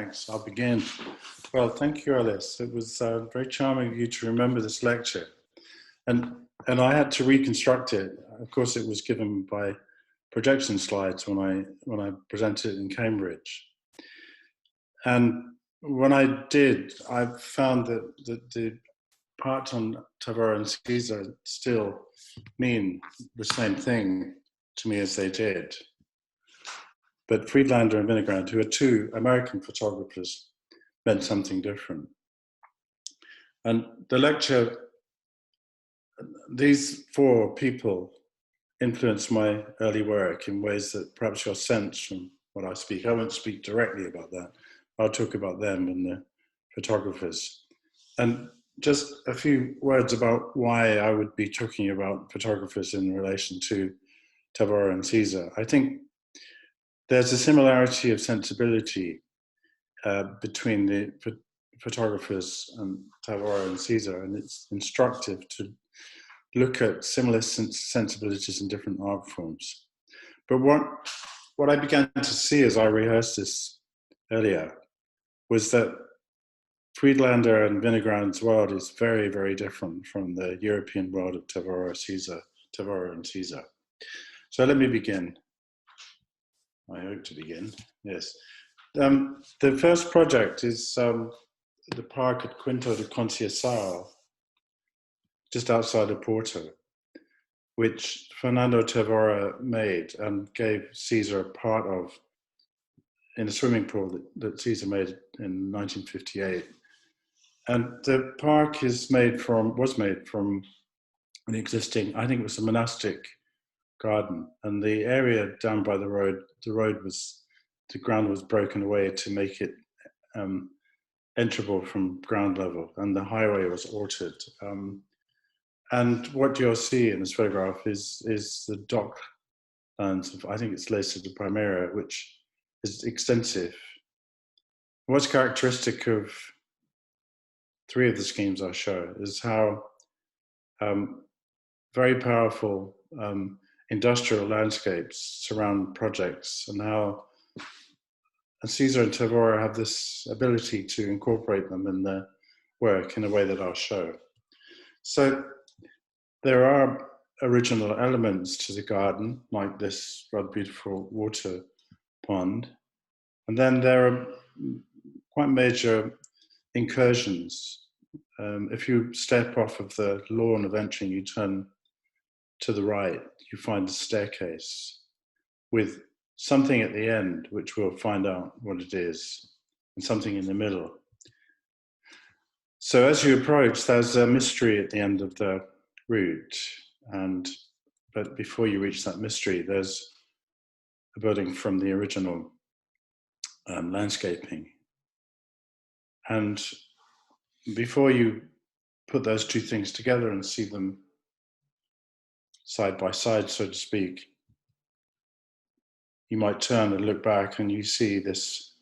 Thanks. I'll begin. Well, thank you, Alice. It was very charming of you to remember this lecture. And I had to reconstruct it. Of course, it was given by projection slides when I presented it in Cambridge. And when I did, I found that the parts on Tavora and Siza still mean the same thing to me as they did. But Friedlander and Winogrand, who are two American photographers, meant something different. And the lecture, these four people influenced my early work in ways that perhaps you'll sense from what I speak. I won't speak directly about that. I'll talk about them and the photographers. And just a few words about why I would be talking about photographers in relation to Tavora and Siza. I think there's a similarity of sensibility between the photographers and Tavora and Siza, and it's instructive to look at similar sensibilities in different art forms. But what I began to see as I rehearsed this earlier was that Friedlander and Winogrand's world is very, very different from the European world of Tavora and Siza. So let me begin. I hope to begin, yes. The first project is the park at Quinto de Conceição, just outside of Porto, which Fernando Ta made and gave Siza a part of in a swimming pool that Siza made in 1958. And the park was made from an existing, I think it was a monastic garden, and the area down by the ground was broken away to make it enterable from ground level, and the highway was altered. And what you'll see in this photograph is the dock lands of, I think it's Lisson de Primera, which is extensive. What's characteristic of three of the schemes I show is how very powerful industrial landscapes surround projects, and how Siza and Tavora have this ability to incorporate them in their work in a way that I'll show. So there are original elements to the garden, like this rather beautiful water pond. And then there are quite major incursions. If you step off of the lawn of entry and you turn to the right, you find a staircase with something at the end, which we'll find out what it is, and something in the middle. So as you approach, there's a mystery at the end of the route, but before you reach that mystery, there's a building from the original landscaping. And before you put those two things together and see them side by side, so to speak, you might turn and look back and you see this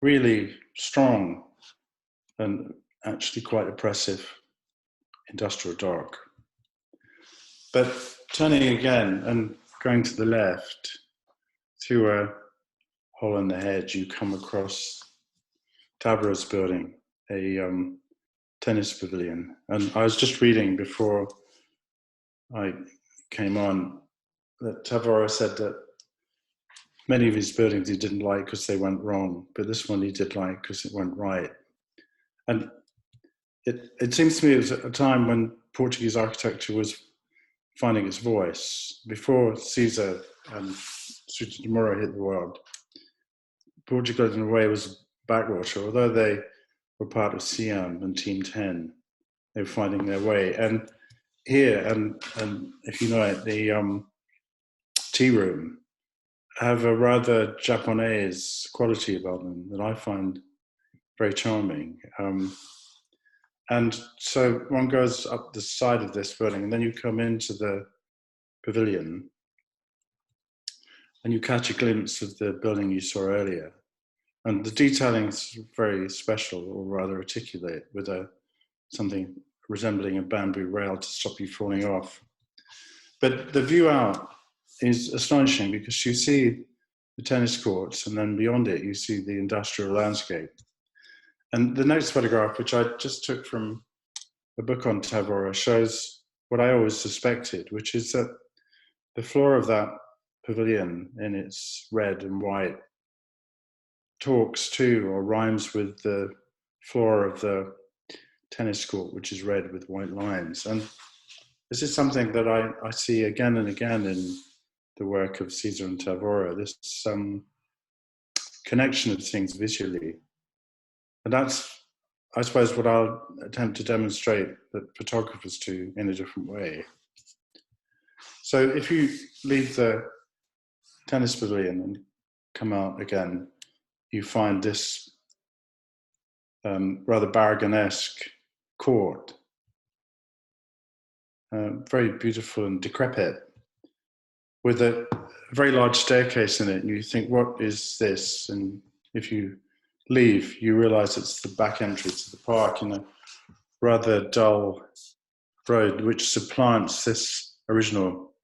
really strong and actually quite oppressive industrial dock. But turning again and going to the left, through a hole in the hedge, you come across Tavora's building, a tennis pavilion. And I was just reading before I came on that Tavora said that many of his buildings he didn't like because they went wrong, but this one he did like because it went right. And it seems to me it was at a time when Portuguese architecture was finding its voice. Before Siza and Fruta de Moro hit the world, Portugal in a way was backwater, although they were part of Siam and Team 10. They were finding their way. And here, and if you know it, the tea room have a rather Japanese quality about them that I find very charming. And so one goes up the side of this building, and then you come into the pavilion, and you catch a glimpse of the building you saw earlier. And the detailing is very special, or rather articulate, with something resembling a bamboo rail to stop you falling off. But the view out is astonishing because you see the tennis courts, and then beyond it, you see the industrial landscape. And the next photograph, which I just took from a book on Tavora, shows what I always suspected, which is that the floor of that pavilion in its red and white talks to or rhymes with the floor of the tennis court, which is red with white lines. And this is something that I see again and again in the work of Siza and Tavora, this connection of things visually. And that's, I suppose, what I'll attempt to demonstrate that photographers do in a different way. So if you leave the tennis pavilion and come out again, you find this rather Barragan-esque court, very beautiful and decrepit, with a very large staircase in it. And you think, what is this? And if you leave, you realize it's the back entry to the park in a rather dull road, which supplants this original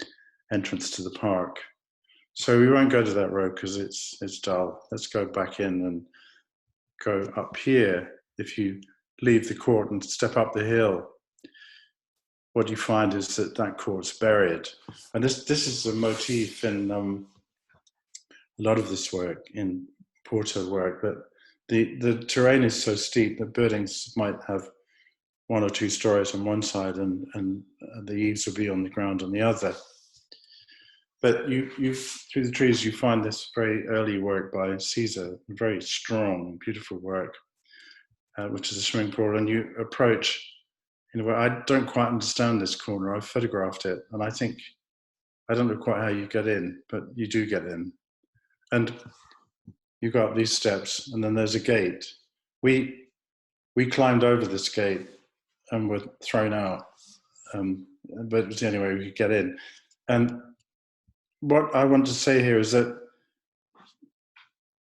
entrance to the park. So we won't go to that road because it's dull. Let's go back in and go up here. If you leave the court and step up the hill, what you find is that that court's buried. And this is a motif in a lot of this work, in Porter work, but the terrain is so steep that buildings might have 1 or 2 stories on one side and the eaves will be on the ground on the other. But you through the trees, you find this very early work by Siza, very strong, beautiful work, which is a swimming pool. And you approach in a way, I don't quite understand this corner. I've photographed it, and I think, I don't know quite how you get in, but you do get in. And you go up these steps, and then there's a gate. We climbed over this gate and were thrown out, but it was the only way we could get in. And what I want to say here is that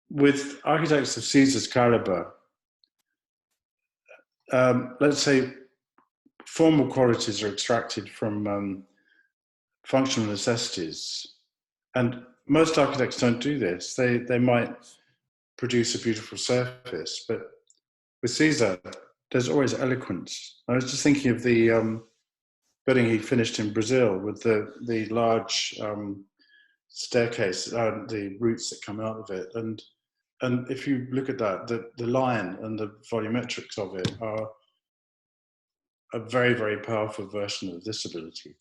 with architects of Siza's caliber, let's say formal qualities are extracted from functional necessities. And most architects don't do this. They might produce a beautiful surface, but with Siza, there's always eloquence. I was just thinking of the building he finished in Brazil with the large staircase, the roots that come out of it. And if you look at that, the line and the volumetrics of it are a very, very powerful version of this ability.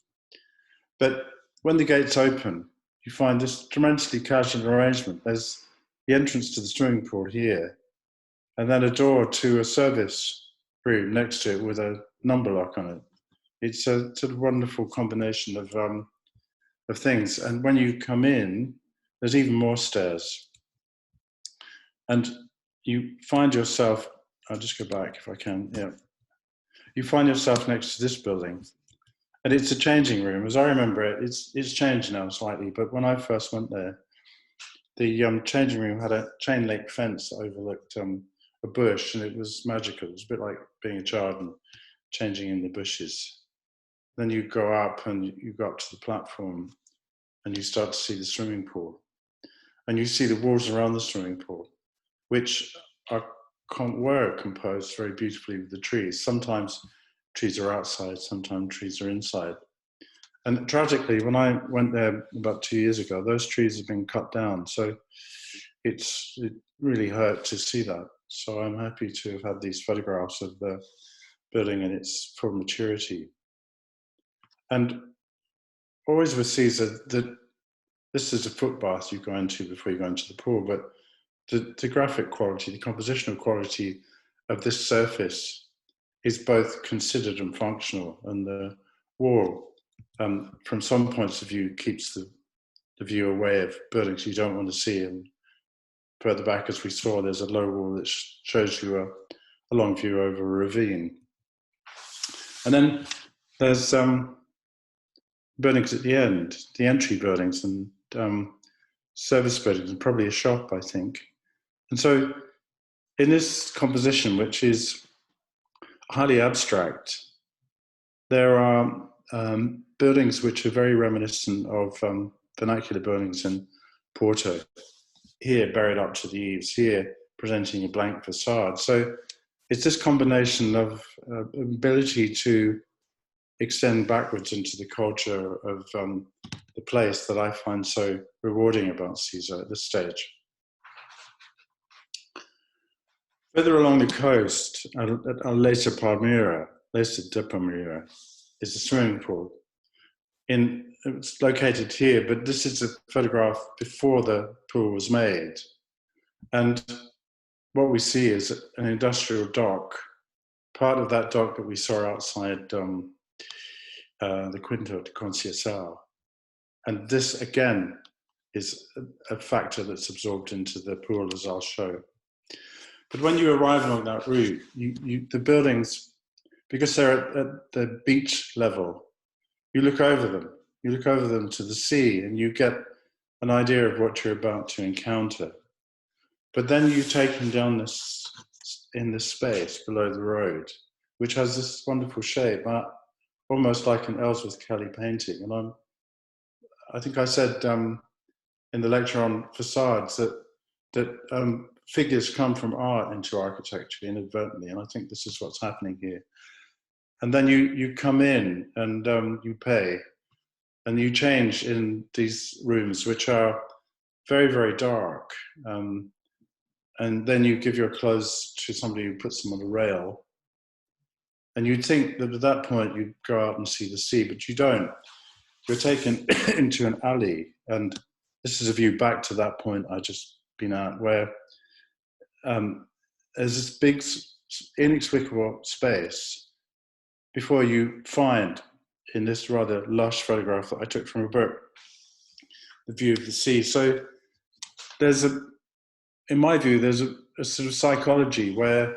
But when the gates open, you find this tremendously casual arrangement. There's the entrance to the swimming pool here, and then a door to a service room next to it with a number lock on it. It's a sort of wonderful combination of things. And when you come in, there's even more stairs. And you find yourself, I'll just go back if I can, yeah. You find yourself next to this building, and it's a changing room. As I remember it, it's changed now slightly, but when I first went there, the changing room had a chain link fence that overlooked a bush, and it was magical. It was a bit like being a child and changing in the bushes. Then you go up and you go up to the platform and you start to see the swimming pool. And you see the walls around the swimming pool, which were composed very beautifully with the trees. Sometimes trees are outside, sometimes trees are inside. And tragically, when I went there about 2 years ago, those trees have been cut down. So it really hurt to see that. So I'm happy to have had these photographs of the building in its full maturity. And always with Siza, this is a footbath you go into before you go into the pool, but the graphic quality, the compositional quality of this surface is both considered and functional. And the wall, from some points of view, keeps the view away of buildings you don't want to see. And further back, as we saw, there's a low wall that shows you a long view over a ravine. And then there's buildings at the end, the entry buildings and service buildings, and probably a shop, I think. And so in this composition, which is highly abstract, there are buildings which are very reminiscent of vernacular buildings in Porto. here buried up to the eaves, here presenting a blank facade. So it's this combination of ability to extend backwards into the culture of the place that I find so rewarding about Siza at this stage. Further along the coast, Lesa de Palmyra, is a swimming pool. It's located here, but this is a photograph before the pool was made. And what we see is an industrial dock, part of that dock that we saw outside the Quinto de Conceição. And this, again, is a factor that's absorbed into the pool, as I'll show. But when you arrive along that route, the buildings, because they're at the beach level, you look over them. You look over them to the sea, and you get an idea of what you're about to encounter. But then you take them down in this space below the road, which has this wonderful shape, almost like an Ellsworth Kelly painting. And I think I said in the lecture on facades that figures come from art into architecture inadvertently, and I think this is what's happening here. And then you come in and you pay, and you change in these rooms, which are very, very dark. And then you give your clothes to somebody who puts them on a rail. And you'd think that at that point you'd go out and see the sea, but you don't. You're taken into an alley, and this is a view back to that point I've just been at, where there's this big, inexplicable space before you find, in this rather lush photograph that I took from a book, the view of the sea. So in my view, there's a sort of psychology where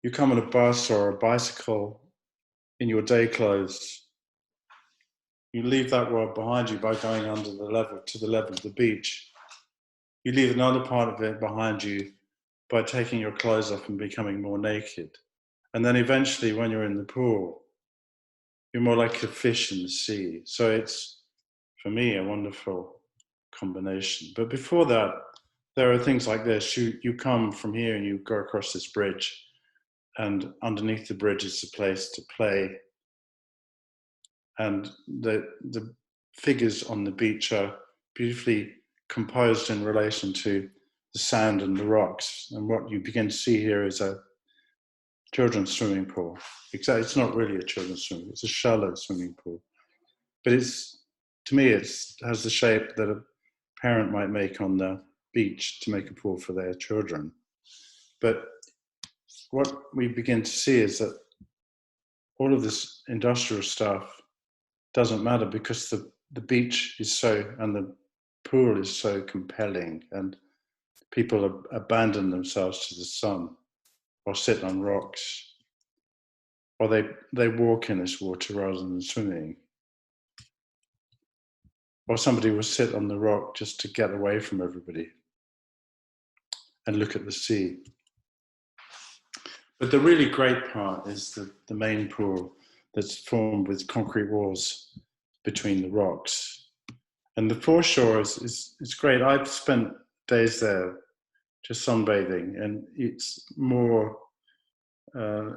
you come on a bus or a bicycle in your day clothes. You leave that world behind you by going to the level of the beach. You leave another part of it behind you by taking your clothes off and becoming more naked. And then eventually, when you're in the pool, you're more like a fish in the sea. So it's, for me, a wonderful combination. But before that, there are things like this. You come from here and you go across this bridge, and underneath the bridge is a place to play. And the figures on the beach are beautifully composed in relation to the sand and the rocks. And what you begin to see here is a children's swimming pool. It's not really a children's swimming pool, it's a shallow swimming pool. But to me, it has the shape that a parent might make on the beach to make a pool for their children. But what we begin to see is that all of this industrial stuff doesn't matter, because the beach is and the pool is so compelling, and people abandon themselves to the sun, or sit on rocks, or they walk in this water rather than swimming. Or somebody will sit on the rock just to get away from everybody and look at the sea. But the really great part is the main pool that's formed with concrete walls between the rocks. And the foreshore is great. I've spent days there just sunbathing, and it's more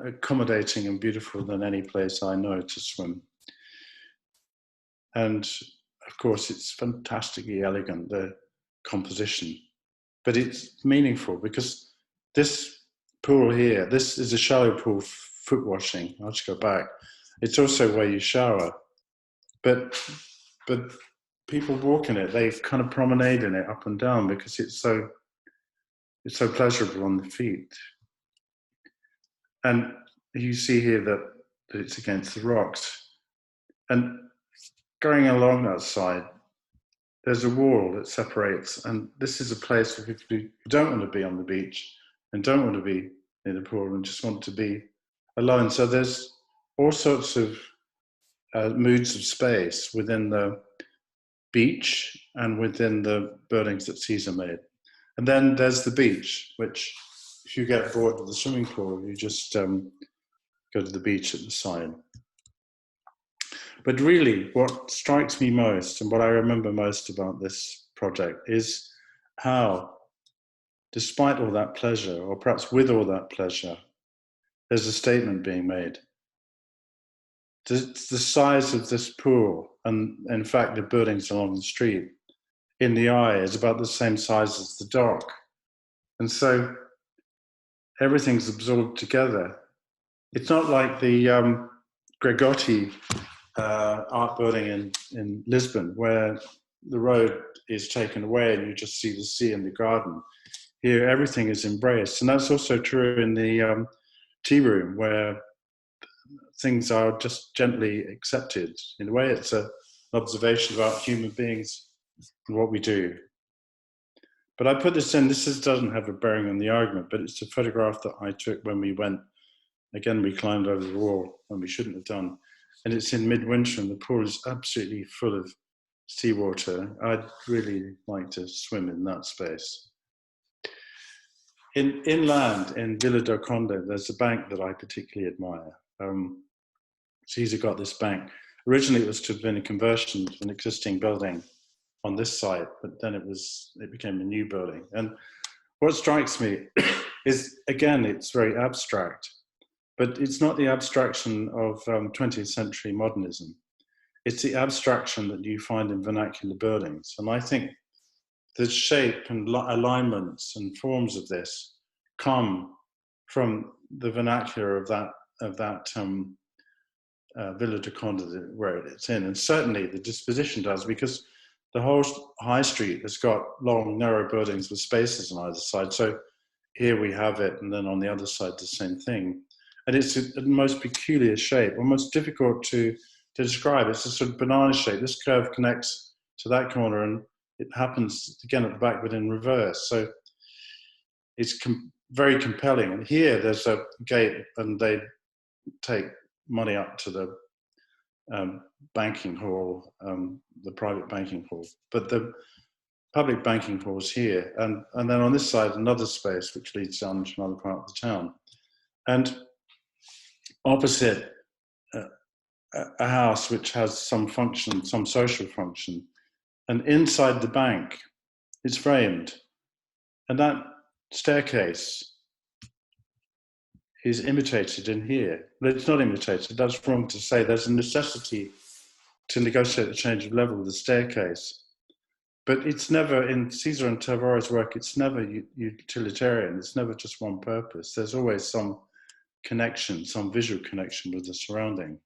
accommodating and beautiful than any place I know to swim. And of course, it's fantastically elegant, the composition, but it's meaningful, because this pool here, this is a shallow pool, foot washing. I'll just go back. It's also where you shower, but people walk in it. They kind of promenade in it up and down, because it's so pleasurable on the feet. And you see here that it's against the rocks. And going along that side, there's a wall that separates, and this is a place for people who don't want to be on the beach and don't want to be near the pool and just want to be alone. So there's all sorts of moods of space within the beach and within the buildings that Siza made. And then there's the beach, which, if you get bored with the swimming pool, you just go to the beach at the side. But really, what strikes me most, and what I remember most about this project, is how, despite all that pleasure, or perhaps with all that pleasure, there's a statement being made. The size of this pool, and in fact the buildings along the street, in the eye is about the same size as the dock. And so everything's absorbed together. It's not like the Gregotti art building in Lisbon, where the road is taken away and you just see the sea and the garden. Here, everything is embraced. And that's also true in the tea room, where things are just gently accepted. In a way, it's an observation about human beings and what we do. But I put this in, doesn't have a bearing on the argument, but it's a photograph that I took when we went, again, we climbed over the wall when we shouldn't have done. And it's in midwinter and the pool is absolutely full of seawater. I'd really like to swim in that space. Inland, in Vila do Conde, there's a bank that I particularly admire. Siza got this bank. Originally it was to have been a conversion to an existing building on this site, but then it became a new building. And what strikes me is, again, it's very abstract, but it's not the abstraction of 20th century modernism. It's the abstraction that you find in vernacular buildings. And I think the shape and alignments and forms of this come from the vernacular of that Vila do Conde where it's in. And certainly the disposition does, because the whole high street has got long, narrow buildings with spaces on either side. So here we have it, and then on the other side, the same thing. And it's a most peculiar shape, almost difficult to describe. It's a sort of banana shape. This curve connects to that corner, and it happens again at the back, but in reverse. So it's very compelling. And here there's a gate, and they take money up to the banking hall, the private banking hall. But the public banking hall is here. And then on this side, another space which leads down to another part of the town. And opposite, a house which has some function, some social function. And inside the bank, it's framed. And that staircase is imitated in here. But it's not imitated, that's wrong to say. There's a necessity to negotiate the change of level of the staircase. But it's never, in Siza and Tavares' work, it's never utilitarian. It's never just one purpose. There's always some connection, some visual connection with the surrounding.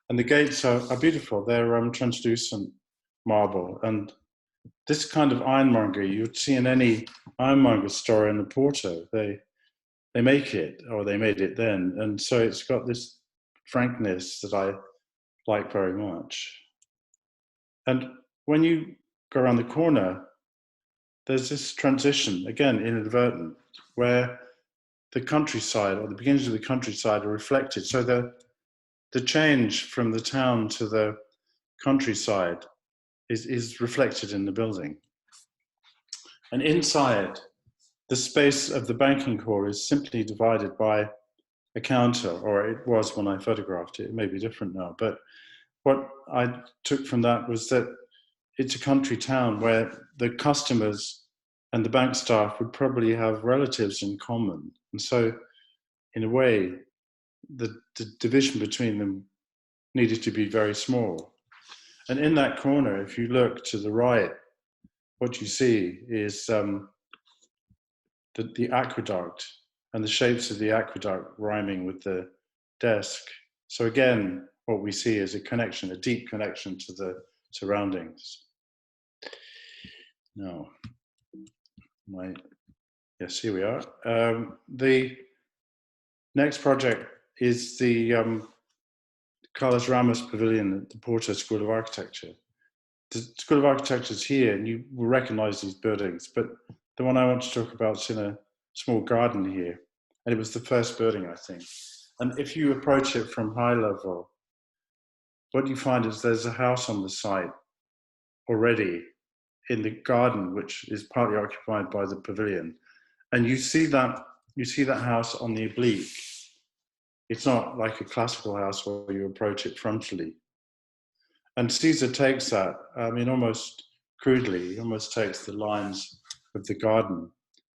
And the gates are beautiful. They're translucent marble. And this kind of ironmongery you'd see in any ironmonger store in Porto. They make it, or they made it then. And so it's got this frankness that I like very much. And when you go around the corner, there's this transition, again, inadvertent, where the countryside, or the beginnings of the countryside, are reflected. So the change from the town to the countryside is reflected in the building. And inside, the space of the banking hall is simply divided by a counter, or it was when I photographed it. It may be different now. But what I took from that was that it's a country town where the customers and the bank staff would probably have relatives in common. And so, in a way, the division between them needed to be very small. And in that corner, if you look to the right, what you see is the aqueduct and the shapes of the aqueduct rhyming with the desk. So again, what we see is a connection, a deep connection to the surroundings. Now, yes, here we are. The next project is the Carlos Ramos Pavilion at the Porto School of Architecture. The School of Architecture is here, and you will recognize these buildings, but the one I want to talk about is in a small garden here, and it was the first building, I think. And if you approach it from high level, what you find is there's a house on the site already in the garden, which is partly occupied by the pavilion. And you see that house on the oblique. It's not like a classical house where you approach it frontally. And Siza takes that, I mean, almost crudely, he almost takes the lines of the garden,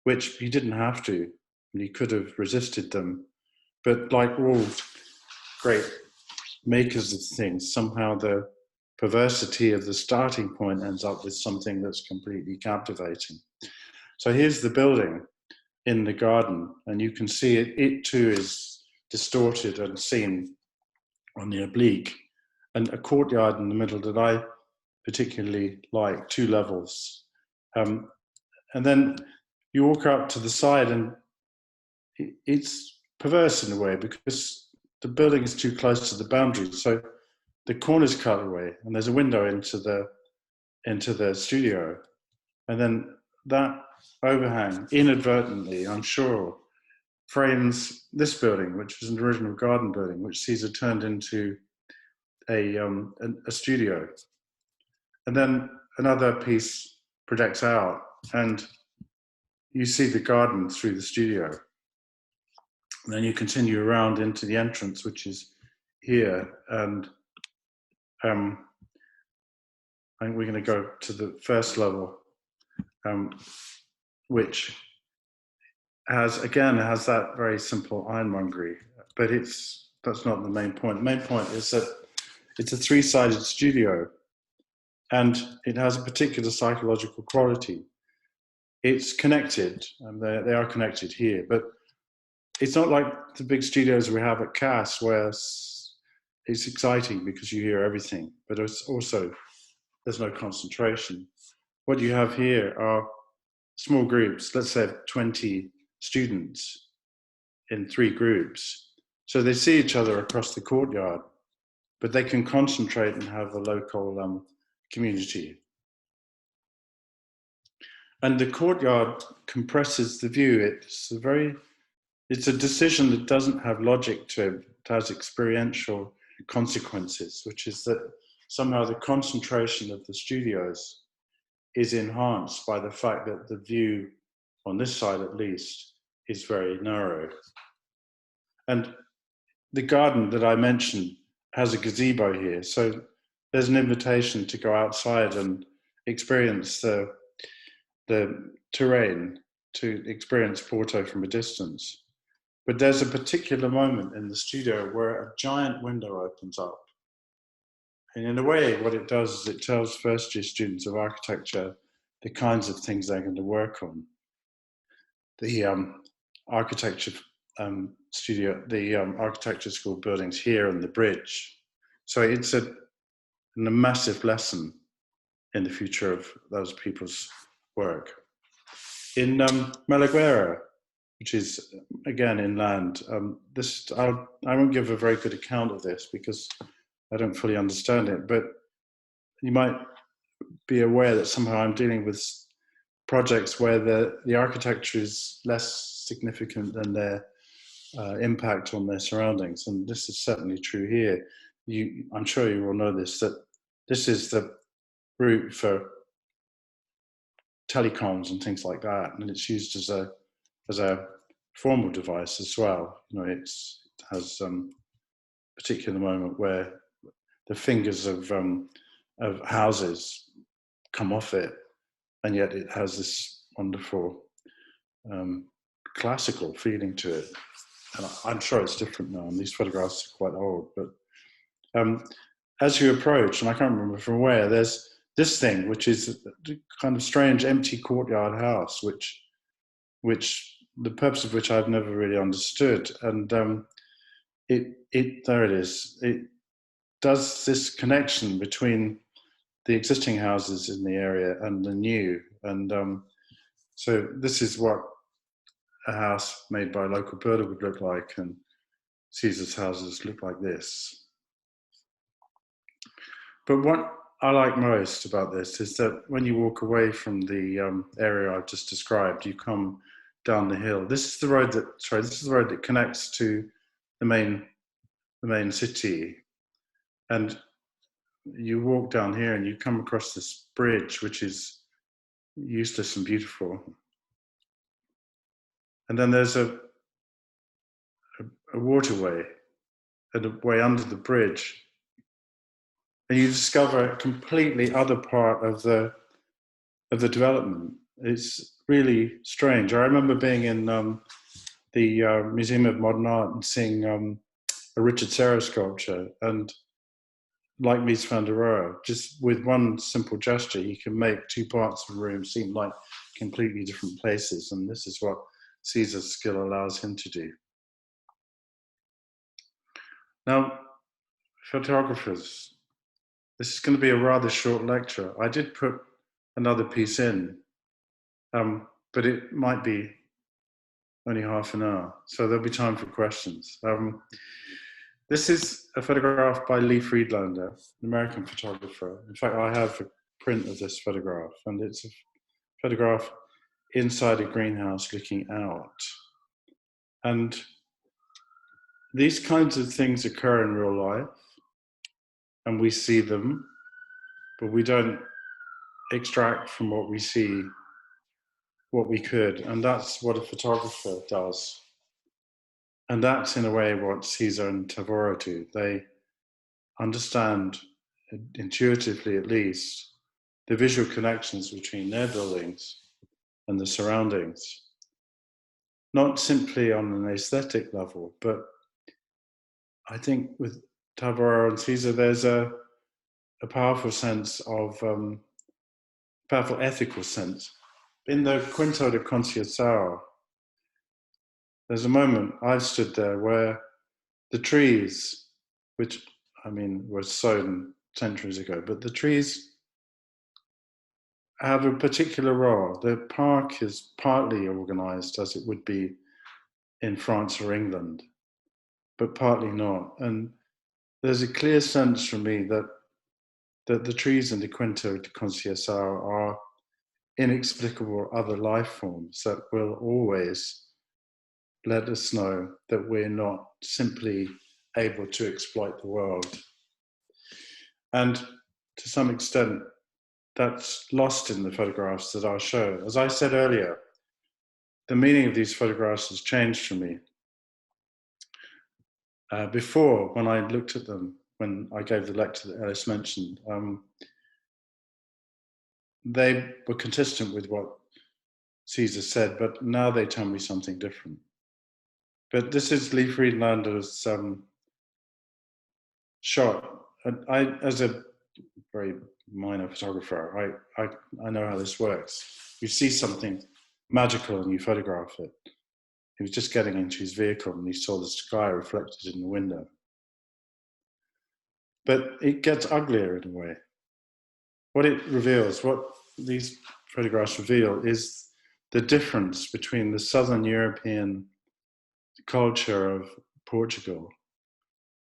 which you didn't have to. You could have resisted them. But like all great makers of things, somehow the perversity of the starting point ends up with something that's completely captivating. So here's the building in the garden, and you can see it too is distorted and seen on the oblique, and a courtyard in the middle that I particularly like, 2 levels. And then you walk up to the side, and it's perverse in a way because the building is too close to the boundary. So the corner's cut away, and there's a window into the studio, and then that overhang inadvertently, I'm sure, frames this building, which was an original garden building, which Siza turned into a studio. And then another piece projects out, and you see the garden through the studio. And then you continue around into the entrance, which is here, and I think we're going to go to the first level, which has that very simple ironmongery, but that's not the main point. The main point is that it's a 3-sided studio, and it has a particular psychological quality. It's connected, and they are connected here, but it's not like the big studios we have at Cass, where it's exciting because you hear everything, but it's also, there's no concentration. What you have here are small groups, let's say 20 students in 3 groups. So they see each other across the courtyard, but they can concentrate and have a local community. And the courtyard compresses the view. It's a decision that doesn't have logic to it. It has experiential consequences, which is that somehow the concentration of the studios is enhanced by the fact that the view on this side, at least, is very narrow. And the garden that I mentioned has a gazebo here, so there's an invitation to go outside and experience the terrain, to experience Porto from a distance. But there's a particular moment in the studio where a giant window opens up. And in a way, what it does is it tells first-year students of architecture the kinds of things they're going to work on. The architecture studio, the architecture school buildings here and the bridge. So it's a massive lesson in the future of those people's work. In Malagueira, which is again inland, I won't give a very good account of this because I don't fully understand it, but you might be aware that somehow I'm dealing with projects where the architecture is less significant than their impact on their surroundings, and this is certainly true here. I'm sure you all know this, that this is the route for telecoms and things like that, and it's used as a formal device as well. You know, it has a particular moment where the fingers of houses come off it, and yet it has this wonderful classical feeling to it. And I'm sure it's different now, and these photographs are quite old, but as you approach, and I can't remember from where, there's this thing, which is a kind of strange empty courtyard house, which the purpose of which I've never really understood. And there it is. It does this connection between the existing houses in the area and the new. And so this is what a house made by a local builder would look like, and Siza's houses look like this. But what I like most about this is that when you walk away from the area I've just described, you come down the hill. This is the road that connects to the main city, and you walk down here and you come across this bridge, which is useless and beautiful. And then there's a waterway and a way under the bridge, and you discover a completely other part of the development. It's really strange. I remember being in the Museum of Modern Art and seeing a Richard Serra sculpture, and like Mies van der Rohe, just with one simple gesture, he can make two parts of a room seem like completely different places, and this is what Siza's skill allows him to do. Now, photographers, this is going to be a rather short lecture. I did put another piece in, but it might be only half an hour, so there'll be time for questions. This is a photograph by Lee Friedlander, an American photographer. In fact, I have a print of this photograph, and it's a photograph inside a greenhouse looking out. And these kinds of things occur in real life, and we see them, but we don't extract from what we see what we could. And that's what a photographer does. And that's, in a way, what Siza and Tavora do. They understand, intuitively at least, the visual connections between their buildings and the surroundings. Not simply on an aesthetic level, but I think with Tavora and Siza, there's a powerful sense of, powerful ethical sense. In the Quinto de Conceição, there's a moment I've stood there where the trees, which I mean were sown centuries ago, but the trees have a particular role. The park is partly organised as it would be in France or England, but partly not. And there's a clear sense for me that the trees in the Quinto de Conceição are inexplicable other life forms that will always let us know that we're not simply able to exploit the world. And to some extent, that's lost in the photographs that I'll show. As I said earlier, the meaning of these photographs has changed for me. Before, when I looked at them, when I gave the lecture that Ellis mentioned, they were consistent with what Siza said, but now they tell me something different. But this is Lee Friedlander's shot. And as a very minor photographer, I know how this works. You see something magical and you photograph it. He was just getting into his vehicle and he saw the sky reflected in the window. But it gets uglier in a way. What it reveals, what these photographs reveal, is the difference between the Southern European culture of Portugal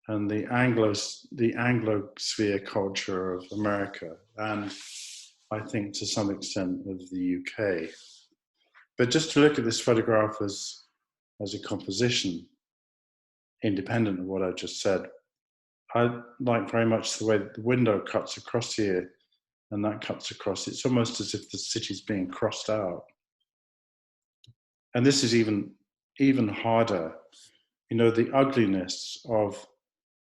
and the Anglosphere culture of America, and I think to some extent of the UK. But just to look at this photograph as a composition, independent of what I just said, I like very much the way that the window cuts across here and that cuts across. It's almost as if the city's being crossed out. And this is even harder. You know, the ugliness of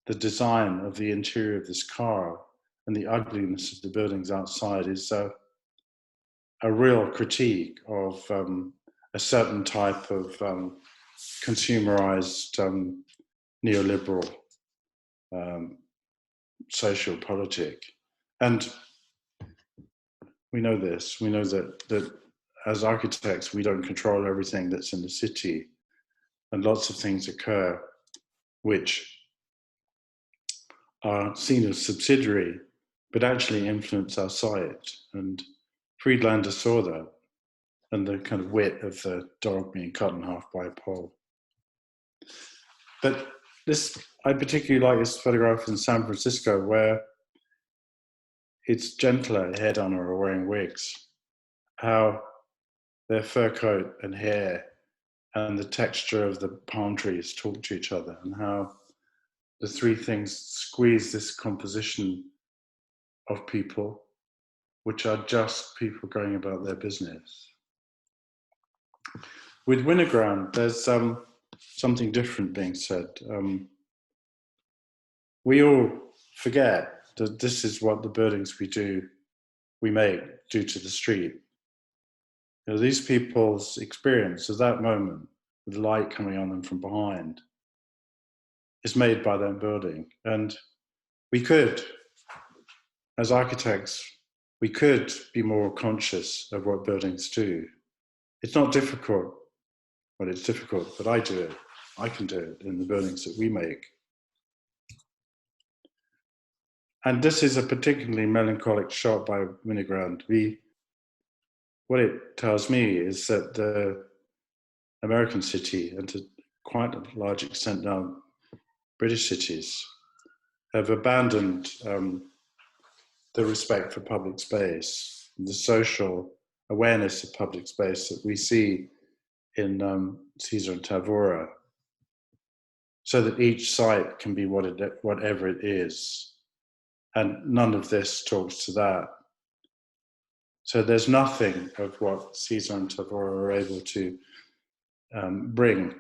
the design of the interior of this car and the ugliness of the buildings outside is a real critique of a certain type of consumerized neoliberal social politic. And we know this. We know that as architects, we don't control everything that's in the city, and lots of things occur which are seen as subsidiary, but actually influence our sight. And Friedlander saw that, and the kind of wit of the dog being cut in half by a pole. But I particularly like this photograph in San Francisco, where it's gentler hair donner are wearing wigs, how their fur coat and hair and the texture of the palm trees talk to each other, and how the three things squeeze this composition of people, which are just people going about their business. With Winogrand, there's something different being said. We all forget that this is what the buildings we make do to the street. You know, these people's experience of that moment, with light coming on them from behind, is made by their building. And we could, as architects, we could be more conscious of what buildings do. It's not difficult. Well, it's difficult, but I do it. I can do it in the buildings that we make. And this is a particularly melancholic shot by Winogrand. What it tells me is that the American city, and to quite a large extent now British cities, have abandoned the respect for public space, the social awareness of public space that we see in Siza and Tavora, so that each site can be whatever it is. And none of this talks to that. So there's nothing of what Siza and Tavora are able to bring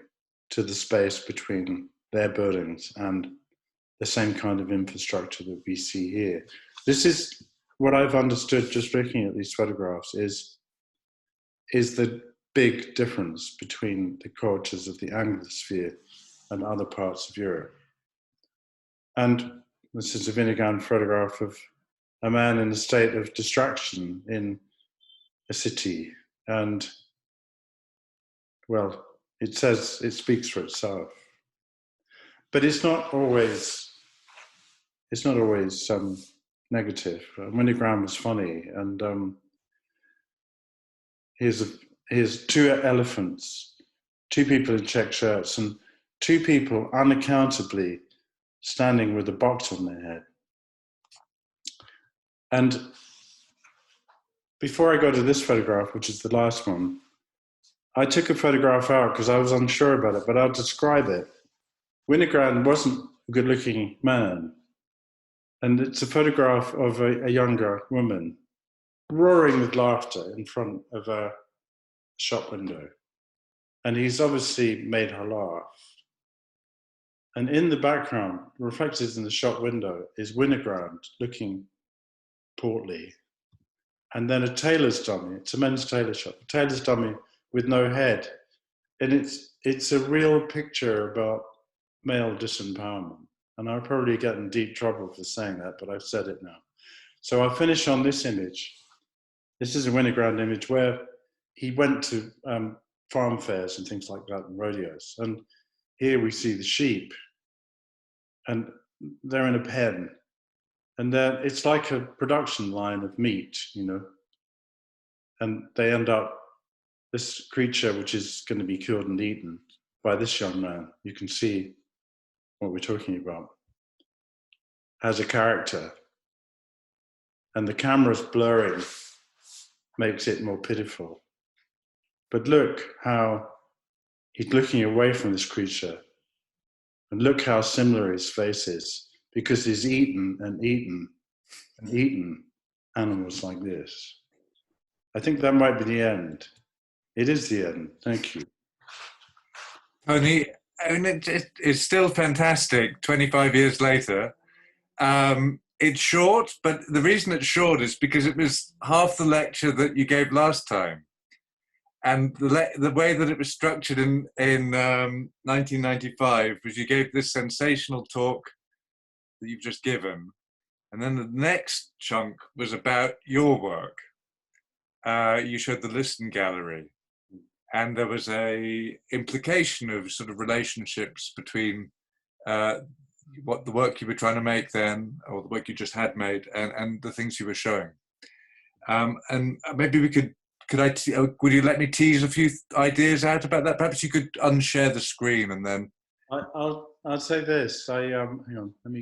to the space between their buildings and the same kind of infrastructure that we see here. This is what I've understood just looking at these photographs is the big difference between the cultures of the Anglosphere and other parts of Europe. And this is a Winogrand photograph of a man in a state of distraction in a city. And, well, it speaks for itself. But it's not always negative. Winogrand was funny, and here's two elephants, two people in check shirts, and two people unaccountably standing with a box on their head. And before I go to this photograph, which is the last one, I took a photograph out because I was unsure about it, but I'll describe it. Winogrand wasn't a good-looking man. And it's a photograph of a younger woman roaring with laughter in front of a shop window. And he's obviously made her laugh. And in the background, reflected in the shop window, is Winogrand looking portly. And then a tailor's dummy, it's a men's tailor shop, a tailor's dummy with no head. And it's a real picture about male disempowerment. And I'll probably get in deep trouble for saying that, but I've said it now. So I'll finish on this image. This is a Winogrand image where he went to farm fairs and things like that and rodeos. And here we see the sheep, and they're in a pen. And then it's like a production line of meat, you know. And they end up, this creature, which is going to be killed and eaten by this young man, you can see what we're talking about, has a character. And the camera's blurring makes it more pitiful. But look how he's looking away from this creature. And look how similar his face is, because he's eaten and eaten and eaten animals like this. I think that might be the end. It is the end. Thank you. Tony, it's still fantastic 25 years later. It's short, but the reason it's short is because it was half the lecture that you gave last time. And the way that it was structured in 1995 was you gave this sensational talk that you've just given. And then the next chunk was about your work. You showed the Lisson Gallery. And there was a implication of sort of relationships between what the work you were trying to make then, or the work you just had made, and the things you were showing. And maybe we would you let me tease a few ideas out about that? Perhaps you could unshare the screen and then. I'll say this. Hang on. Let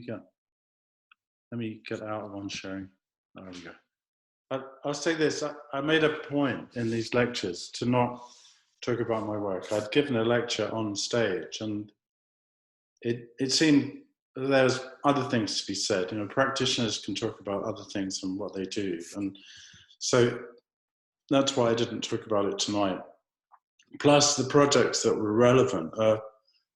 me get out of unsharing. There we go. I'll say this. I made a point in these lectures to not talk about my work. I'd given a lecture on stage, and it seemed there's other things to be said. You know, practitioners can talk about other things and what they do, and so that's why I didn't talk about it tonight. Plus, the projects that were relevant are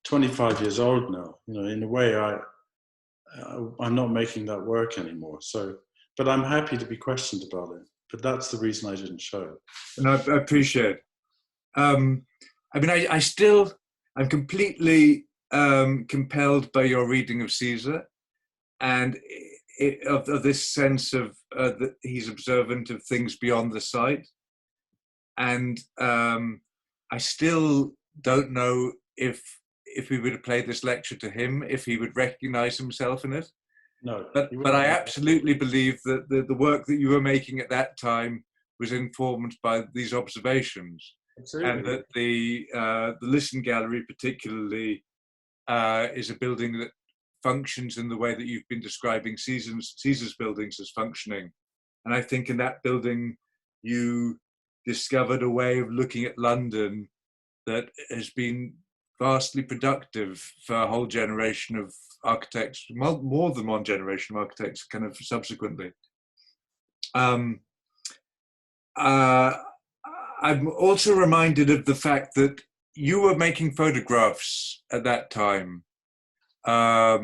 25 years old now. You know, in a way, I'm not making that work anymore. So, but I'm happy to be questioned about it. but that's the reason I didn't show it. And I appreciate it. I mean, I'm completely compelled by your reading of Siza, and of this sense of that he's observant of things beyond the sight. And I still don't know if we were to play this lecture to him, if he would recognize himself in it. No. But I absolutely believe that the work that you were making at that time was informed by these observations. Absolutely. And that the Lisson Gallery particularly is a building that functions in the way that you've been describing Siza's buildings as functioning. And I think in that building you discovered a way of looking at London that has been vastly productive for a whole generation of architects, more than one generation of architects kind of subsequently. I'm also reminded of the fact that you were making photographs at that time. I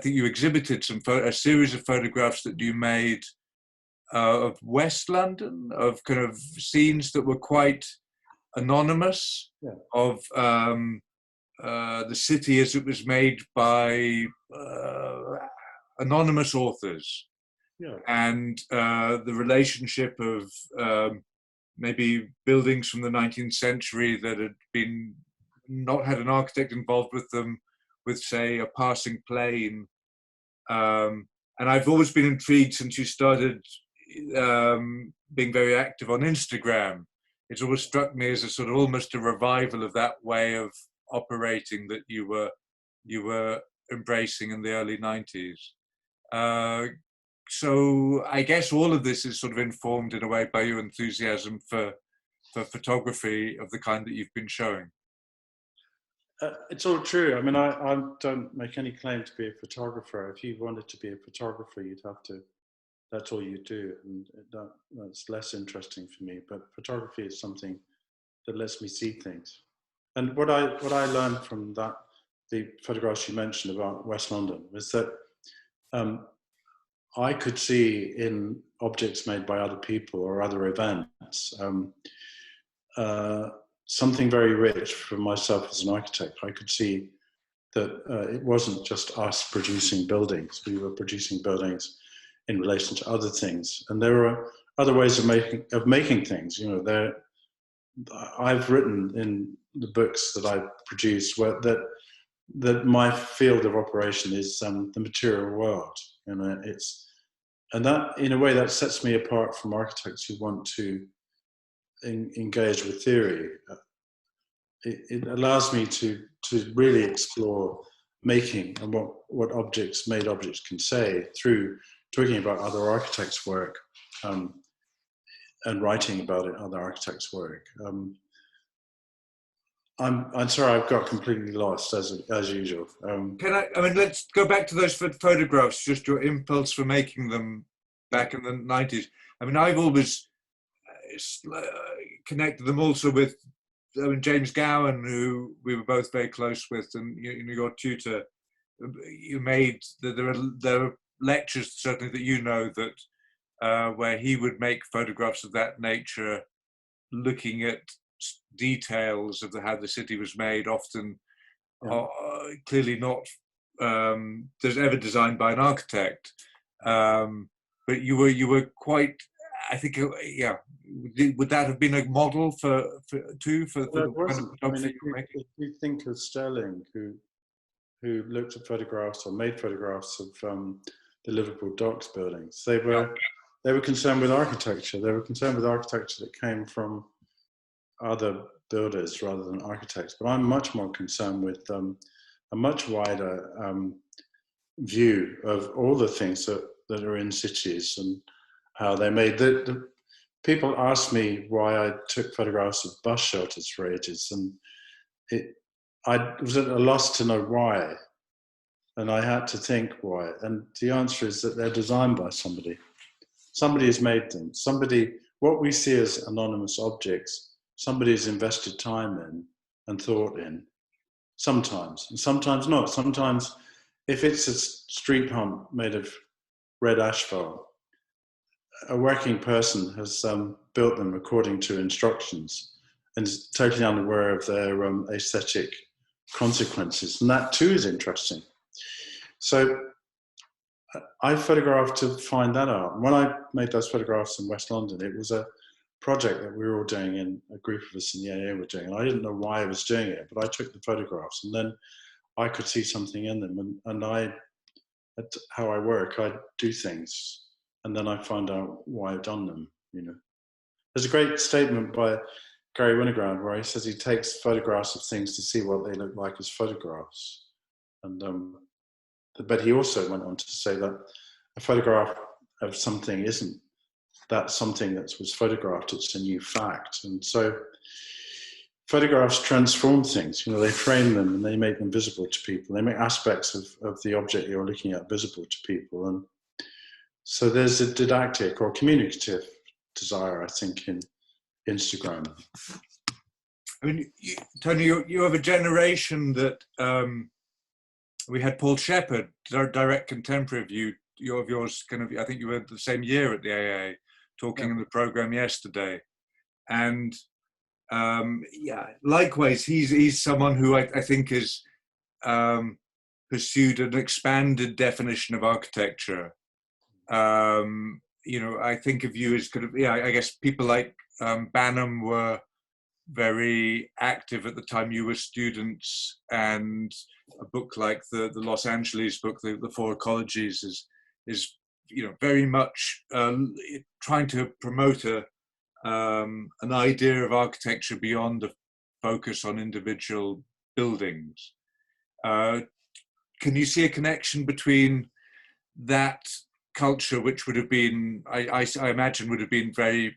think you exhibited a series of photographs that you made of West London, of kind of scenes that were quite anonymous, yeah. Of the city as it was made by anonymous authors, yeah. And the relationship of maybe buildings from the 19th century that had been not had an architect involved with them, with say a passing plane. And I've always been intrigued since you started being very active on Instagram. It's always struck me as a sort of almost a revival of that way of operating that you were embracing in the early 90s. So I guess all of this is sort of informed in a way by your enthusiasm for photography of the kind that you've been showing. It's all true. I mean, I don't make any claim to be a photographer. If you wanted to be a photographer, you'd have to, that's all you do. And that's less interesting for me. But photography is something that lets me see things. And what I learned from that, the photographs you mentioned about West London, was that I could see in objects made by other people or other events something very rich for myself as an architect. I could see that it wasn't just us producing buildings. We were producing buildings in relation to other things, and there were other ways of making things. You know, I've written in the books that I produce that my field of operation is the material world. You know, and that in a way that sets me apart from architects who want to engage with theory. It allows me to really explore making and what made objects can say through talking about other architects' work and writing about it, other architects' work. I'm sorry, I've got completely lost as usual. I mean, let's go back to those photographs. Just your impulse for making them back in the 90s. I mean, I've always connected them also with James Gowan, who we were both very close with, and your tutor. You made there are lectures certainly that you know that where he would make photographs of that nature, looking at details of how the city was made, often clearly not ever designed by an architect. But you were quite, I think, yeah. Would that have been a model for the kind of photography you were making? If you think of Stirling, who looked at photographs or made photographs of the Liverpool Docks buildings, they were concerned with architecture. They were concerned with architecture that came from other builders rather than architects. But I'm much more concerned with a much wider view of all the things that are in cities and how they made the people asked me why I took photographs of bus shelters for ages, and I was at a loss to know why, and I had to think why. And the answer is that they're designed by somebody. Somebody has made them. What we see as anonymous objects, somebody has invested time in and thought in. Sometimes, and sometimes not. Sometimes, if it's a street hump made of red asphalt, a working person has built them according to instructions and is totally unaware of their aesthetic consequences. And that too is interesting. So I photographed to find that out. When I made those photographs in West London, it was a project that we were all doing, in a group of us in the AA were doing. And I didn't know why I was doing it, but I took the photographs and then I could see something in them. And I, how I work, I do things and then I find out why I've done them, you know. There's a great statement by Garry Winogrand where he says he takes photographs of things to see what they look like as photographs. And but he also went on to say that a photograph of something isn't that something that was photographed, it's a new fact. And so photographs transform things, you know, they frame them and they make them visible to people. They make aspects of the object you're looking at visible to people. And so there's a didactic or communicative desire, I think, in Instagram. I mean, Tony, you have a generation that we had Paul Shepherd, direct contemporary of you, of yours, kind of. I think you were the same year at the AA, talking in the program yesterday, and yeah, likewise, he's someone who I think has pursued an expanded definition of architecture. You know, I think of you as kind of, yeah, I guess people like Banham were very active at the time you were students, and a book like the Los Angeles book, the Four Ecologies, is you know, very much trying to promote an idea of architecture beyond the focus on individual buildings. Can you see a connection between that culture, which would have been, I imagine, would have been very,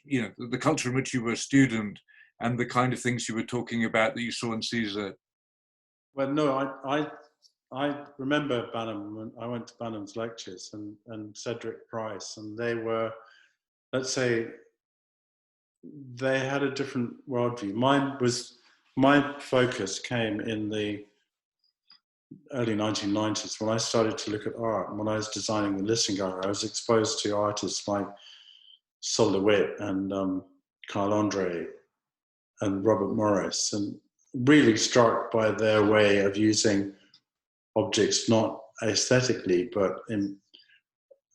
you know, the culture in which you were a student, and the kind of things you were talking about that you saw in Siza? Well, no, I remember Banham when I went to Banham's lectures and Cedric Price, and they were, let's say, they had a different worldview. My focus came in the early 1990s when I started to look at art, and when I was designing the Lisson Gallery, I was exposed to artists like Sol LeWitt and Carl Andre and Robert Morris, and really struck by their way of using objects not aesthetically, but in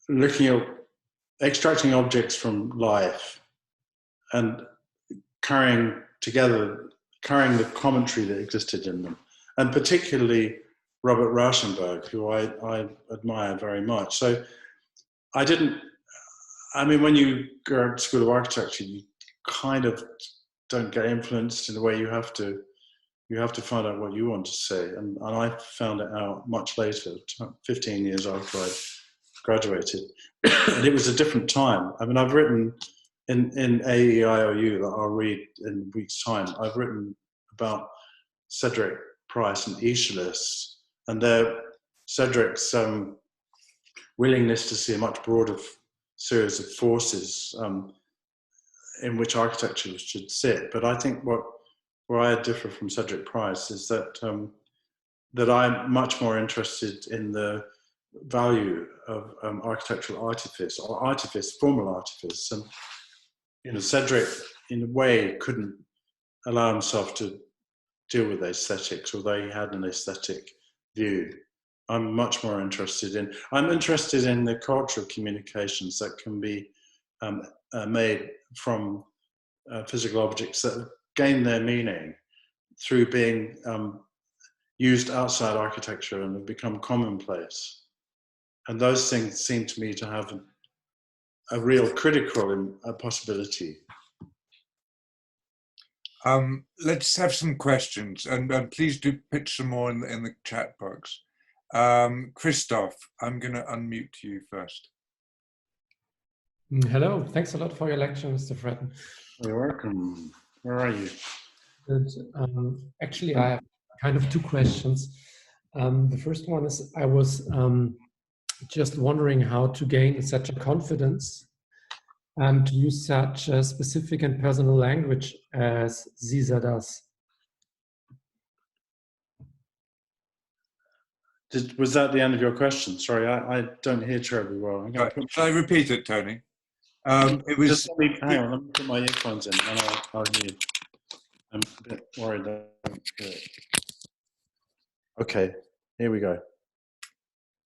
looking at extracting objects from life and carrying the commentary that existed in them, and particularly Robert Rauschenberg, who I admire very much. So I mean, when you go to School of Architecture, you kind of don't get influenced in the way you have to find out what you want to say. And I found it out much later, 15 years after I graduated. And it was a different time. I mean, I've written in AEIOU that I'll read in a week's time, I've written about Cedric Price and Aeschylus, and Cedric's willingness to see a much broader series of forces in which architecture should sit. But I think where I differ from Cedric Price is that that I'm much more interested in the value of architectural artifice, or artifice, formal artifice. And you know, Cedric, in a way, couldn't allow himself to deal with aesthetics, although he had an aesthetic view. I'm much more interested in the cultural communications that can be made from physical objects that gain their meaning through being used outside architecture and have become commonplace. And those things seem to me to have a real critical possibility. Let's have some questions, and please do pitch some more in the chat box. Christoph, I'm going to unmute you first. Hello, thanks a lot for your lecture, Mr. Fretton. You're welcome. Where are you? Good. Actually, I have kind of two questions. The first one is, I was just wondering how to gain such a confidence and to use such a specific and personal language as Siza does. Was that the end of your question? Sorry, I don't hear terribly well. Right. Shall I repeat it, Tony? It was. Just hang on. Let me put my earphones in, and I'll hear you. I'm a bit worried. That I don't hear it. Okay, here we go.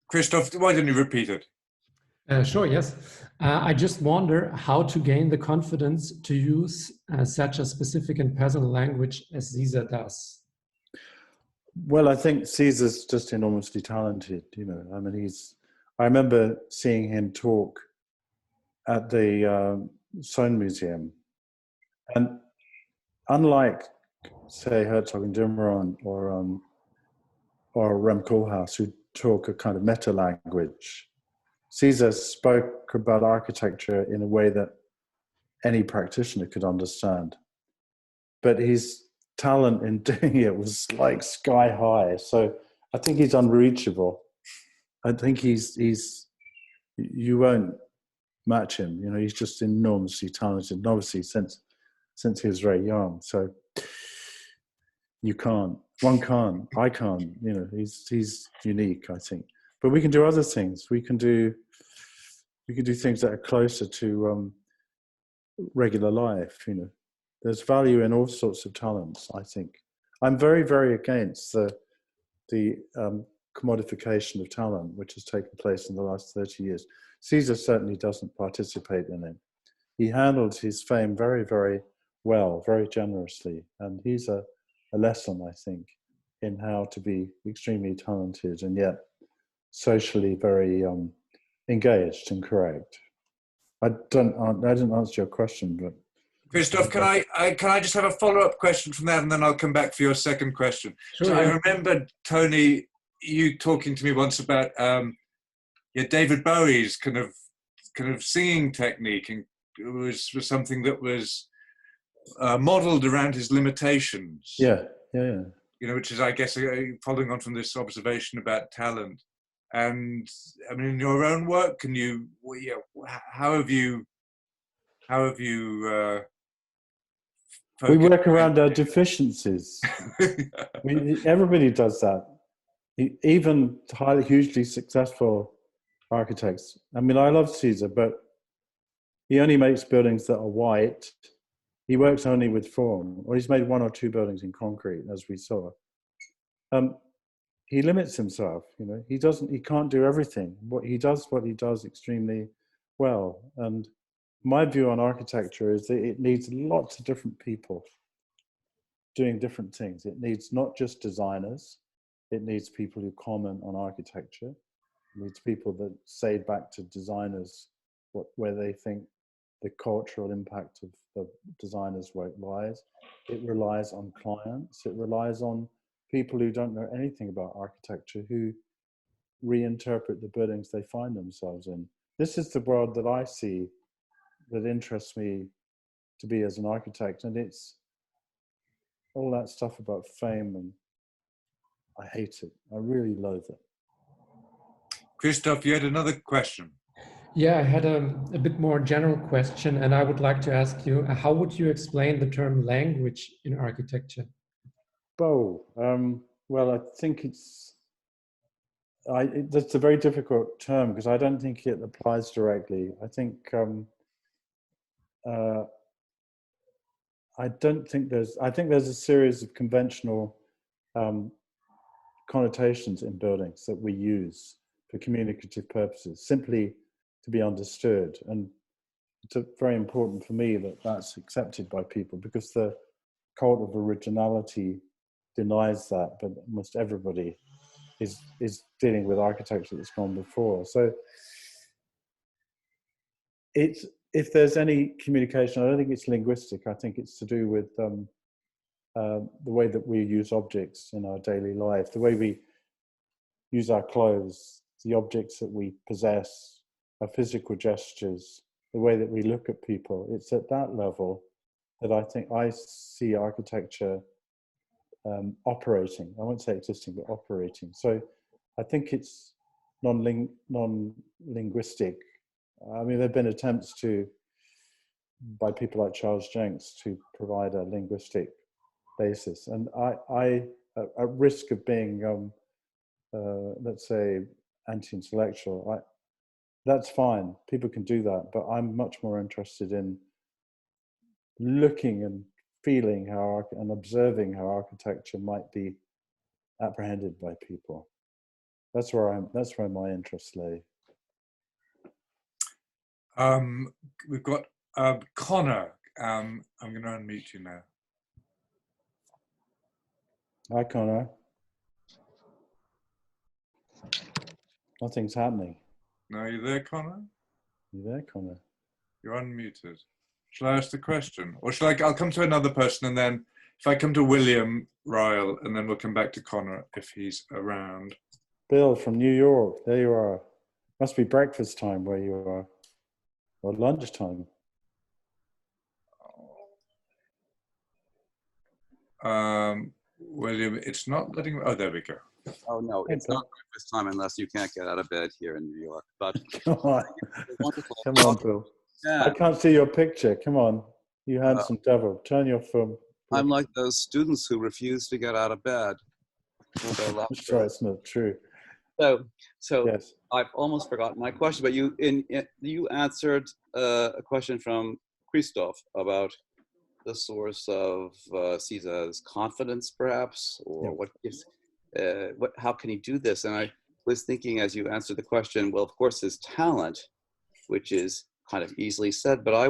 Christoph, why don't you repeat it? Sure, yes. I just wonder how to gain the confidence to use such a specific and personal language as Siza does. Well, I think Caesar's just enormously talented. You know, I mean, I remember seeing him talk at the Soane Museum, and unlike, say, Herzog and Dimmeron or Rem Koolhaas, who talk a kind of meta language, Siza spoke about architecture in a way that any practitioner could understand. But his talent in doing it was like sky high. So I think he's unreachable. I think you won't match him. You know, he's just enormously talented, and obviously since he was very young. So you can't, one can't, I can't, you know, he's unique, I think. But we can do other things. We can do things that are closer to regular life, you know. There's value in all sorts of talents, I think. I'm very, very against the commodification of talent, which has taken place in the last 30 years. Caesar certainly doesn't participate in it. He handled his fame very, very well, very generously. And he's a lesson, I think, in how to be extremely talented and yet socially very engaged and correct. I didn't answer your question, but Christoph, can I just have a follow-up question from that, and then I'll come back for your second question. Sure, So yeah. I remember, Tony, you talking to me once about David Bowie's kind of singing technique, and it was something that was modelled around his limitations. Yeah. You know, which is, I guess, following on from this observation about talent. And I mean, in your own work, can you? How have you? We work around our deficiencies. Everybody does that. Even hugely successful architects. I mean, I love Caesar, but he only makes buildings that are white. He works only with form, or he's made 1 or 2 buildings in concrete, as we saw. He limits himself. You know, he can't do everything. What he does extremely well. And my view on architecture is that it needs lots of different people doing different things. It needs not just designers. It needs people who comment on architecture. It needs people that say back to designers where they think the cultural impact of the designer's work lies. It relies on clients. It relies on people who don't know anything about architecture, who reinterpret the buildings they find themselves in. This is the world that I see, that interests me to be as an architect, and it's all that stuff about fame, and I hate it. I really loathe it. Christoph, you had another question. Yeah, I had a bit more general question, and I would like to ask you, how would you explain the term language in architecture? Well, I think that's a very difficult term, because I don't think it applies directly. I think I think there's a series of conventional connotations in buildings that we use for communicative purposes, simply to be understood. And it's very important for me that that's accepted by people, because the cult of originality denies that, but almost everybody is dealing with architecture that's gone before. So if there's any communication, I don't think it's linguistic. I think it's to do with the way that we use objects in our daily life, the way we use our clothes, the objects that we possess, our physical gestures, the way that we look at people. It's at that level that I think I see architecture operating. I won't say existing, but operating. So I think it's non-linguistic. I mean, there have been attempts by people like Charles Jenks, to provide a linguistic basis. And I at risk of being let's say, anti-intellectual, that's fine. People can do that, but I'm much more interested in looking and feeling how and observing how architecture might be apprehended by people. That's where my interest lay. We've got Connor. I'm going to unmute you now. Hi, Connor. Nothing's happening. No, are you there, Connor? You there, Connor? You're unmuted. Shall I ask the question? Or shall I'll come to another person, and then if I come to William Ryle, and then we'll come back to Connor if he's around. Bill from New York. There you are. Must be breakfast time where you are. Or lunchtime. William, it's not letting. Oh, there we go. Oh no, it's not breakfast time unless you can't get out of bed here in New York. But come on, come on, Bill. Yeah. I can't see your picture. Come on, you handsome devil. Turn your phone. I'm like those students who refuse to get out of bed. I'm sure it's not true. So yes. I've almost forgotten my question, but you answered a question from Christoph about the source of Siza's confidence, perhaps, or what gives, how can he do this? And I was thinking as you answered the question, well, of course, his talent, which is kind of easily said, but I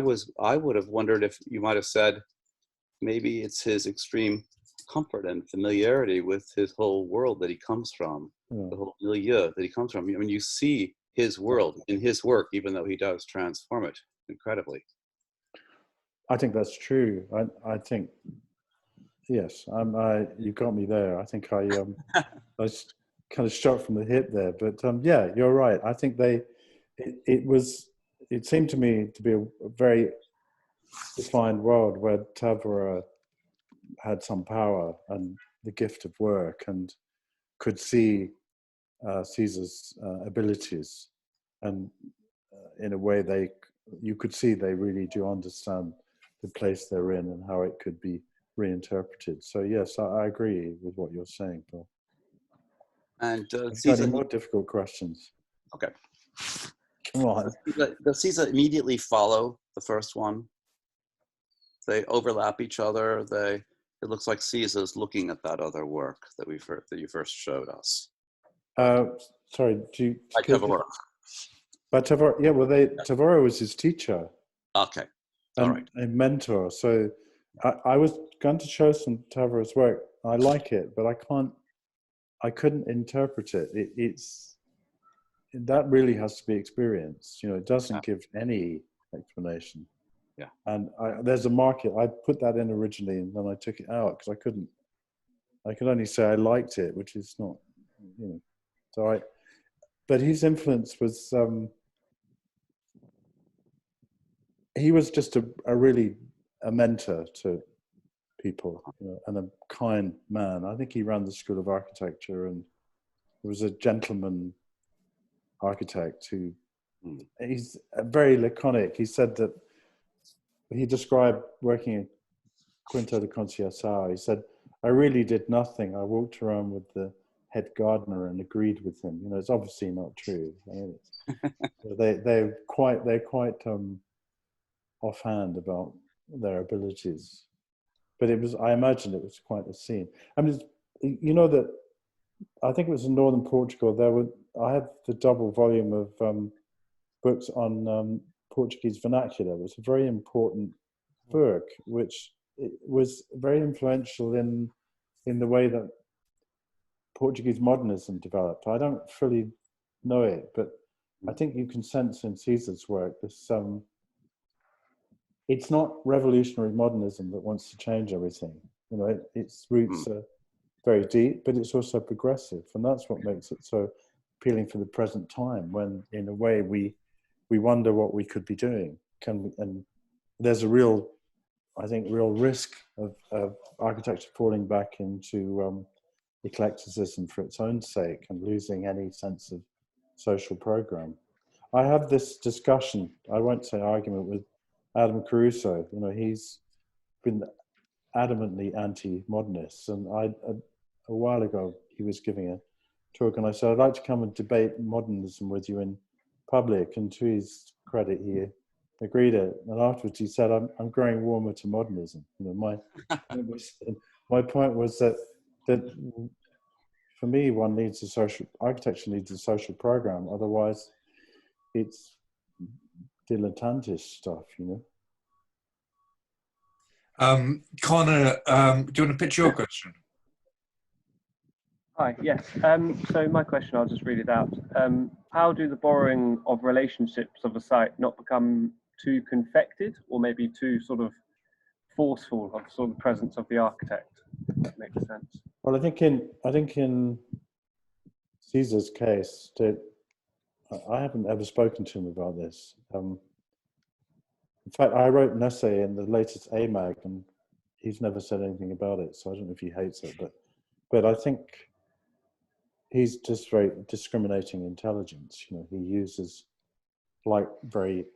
would have wondered if you might have said maybe it's his extreme comfort and familiarity with his whole world that he comes from, the whole milieu that he comes from. I mean, you see his world in his work, even though he does transform it incredibly. I think that's true. I think, yes, you got me there. I think I was kind of shot from the hip there, but yeah, you're right. I think it seemed to me to be a very defined world where Tavora had some power and the gift of work and could see Caesar's abilities, and in a way you could see they really do understand the place they're in and how it could be reinterpreted. So yes, I agree with what you're saying, Bill. And Caesar, any more difficult questions? Okay. Come on. Does Siza immediately follow the first one? They overlap each other. It looks like Siza's looking at that other work that you first showed us. Sorry, By Tavora. By Tavora, yeah. Well, Tavora was his teacher. Okay. All right. A mentor. So I was going to show some Tavora's work. I like it, but I couldn't interpret it. That really has to be experienced. It doesn't give any explanation. Yeah. And there's a market. I put that in originally, and then I took it out because I could only say I liked it, which is not, So but his influence was. He was just a mentor to people, and a kind man. I think he ran the School of Architecture, and he was a gentleman architect who, he's very laconic. He said that he described working in Quinto de Conceição. He said, I really did nothing. I walked around with the head gardener and agreed with him. It's obviously not true. I mean, they're quite offhand about their abilities, but I imagine it was quite a scene. I mean, that I think it was in northern Portugal. I have the double volume of books on Portuguese vernacular. It was a very important book, which it was very influential in the way that Portuguese modernism developed. I don't fully know it, but I think you can sense in Caesar's work this. It's not revolutionary modernism that wants to change everything. Its roots are very deep, but it's also progressive, and that's what makes it so appealing for the present time. When, in a way, we wonder what we could be doing. And there's a real risk of architecture falling back into eclecticism for its own sake and losing any sense of social program. I have this discussion. I won't say argument with Adam Caruso. He's been adamantly anti-modernist, and a while ago he was giving talk, and I said I'd like to come and debate modernism with you in public. And to his credit, he agreed it. And afterwards, he said, "I'm growing warmer to modernism." You know, my point was that for me, one needs architecture needs a social program. Otherwise, it's dilettantish stuff, you know. Connor, do you want to pitch your question? Hi, yes. So my question, I'll just read it out. How do the borrowing of relationships of a site not become too confected or maybe too sort of forceful of sort of the presence of the architect? If that makes sense. Well, I think in Caesar's case, that I haven't ever spoken to him about this. In fact, I wrote an essay in the latest AMAG, and he's never said anything about it. So I don't know if he hates it, but I think he's just very discriminating intelligence. You know, he uses, like very